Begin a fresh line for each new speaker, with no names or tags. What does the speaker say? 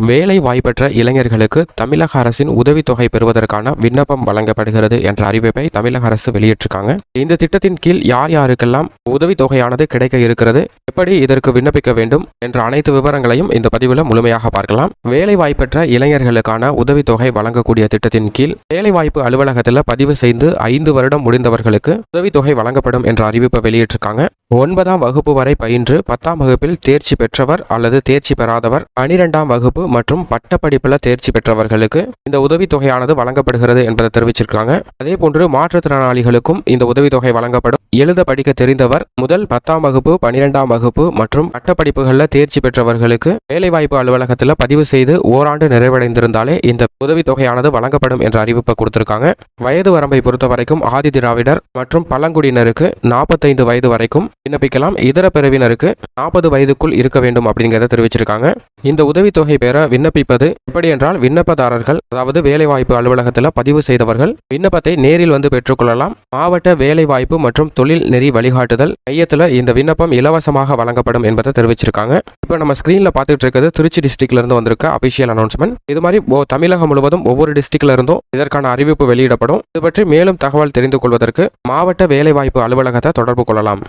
வேலை வாய்ப்பற்ற இளைஞர்களுக்கு தமிழக அரசின் உதவித்தொகை பெறுவதற்கான விண்ணப்பம் வழங்கப்படுகிறது என்ற அறிவிப்பை தமிழக அரசு வெளியிட்டிருக்காங்க. இந்த திட்டத்தின் கீழ் யார் யாருக்கெல்லாம் உதவித்தொகையானது கிடைக்க இருக்கிறது, எப்படி இதற்கு விண்ணப்பிக்க வேண்டும் என்ற அனைத்து விவரங்களையும் இந்த பதிவில் முழுமையாக பார்க்கலாம். வேலை வாய்ப்பற்ற இளைஞர்களுக்கான உதவித்தொகை வழங்கக்கூடிய திட்டத்தின் கீழ் வேலைவாய்ப்பு அலுவலகத்தில் பதிவு செய்து 5 வருடம் முடிந்தவர்களுக்கு உதவித்தொகை வழங்கப்படும் என்ற அறிவிப்பை வெளியிட்டிருக்காங்க. 9ஆம் வகுப்பு வரை பயின்று 10ஆம் வகுப்பில் தேர்ச்சி பெற்றவர் அல்லது தேர்ச்சி பெறாதவர், 12ஆம் வகுப்பு மற்றும் பட்டப்படிப்புல தேர்ச்சி பெற்றவர்களுக்கு இந்த உதவித்தொகையானது வழங்கப்படுகிறது என்பதை தெரிவிச்சிருக்காங்க. அதே போன்று மாற்றுத்திறனாளிகளுக்கும் இந்த உதவித்தொகை வழங்கப்படும். எழுத படிக்க தெரிந்தவர் முதல் 10ஆம் வகுப்பு, 12ஆம் வகுப்பு மற்றும் பட்டப்படிப்புகளில் தேர்ச்சி பெற்றவர்களுக்கு வேலைவாய்ப்பு அலுவலகத்தில் பதிவு செய்து ஓராண்டு நிறைவடைந்திருந்தாலே இந்த உதவித்தொகையானது வழங்கப்படும் என்ற அறிவிப்பை கொடுத்திருக்காங்க. வயது வரம்பை பொறுத்த வரைக்கும் ஆதி திராவிடர் மற்றும் பழங்குடியினருக்கு 45 வயது வரைக்கும் விண்ணப்பிக்கலாம். இதர பிரிவினருக்கு 40 வயதுக்குள் இருக்க வேண்டும் அப்படிங்கிறத தெரிவிச்சிருக்காங்க. இந்த உதவித்தொகை பெற விண்ணப்பிப்பது எப்படி என்றால், விண்ணப்பதாரர்கள் அதாவது வேலைவாய்ப்பு அலுவலகத்தில் பதிவு செய்தவர்கள் விண்ணப்பத்தை நேரில் வந்து பெற்றுக்கொள்ளலாம். மாவட்ட வேலைவாய்ப்பு மற்றும் தொழில் நெறி வழிகாட்டுதல் மையத்தில் இந்த விண்ணப்பம் இலவசமாக வழங்கப்படும் என்பதை தெரிவிச்சிருக்காங்க. இப்போ நம்ம ஸ்கிரீன்ல பார்த்துட்டு இருக்கிறது திருச்சி டிஸ்ட்ரிக்ட்ல இருந்து வந்திருக்க அபிஷியல் அனௌன்ஸ்மெண்ட். இது மாதிரி தமிழகம் முழுவதும் ஒவ்வொரு டிஸ்ட்ரிக்ட்ல இருந்தும் இதற்கான அறிவிப்பு வெளியிடப்படும். இது பற்றி மேலும் தகவல் தெரிந்து கொள்வதற்கு மாவட்ட வேலைவாய்ப்பு அலுவலகத்தை தொடர்பு கொள்ளலாம்.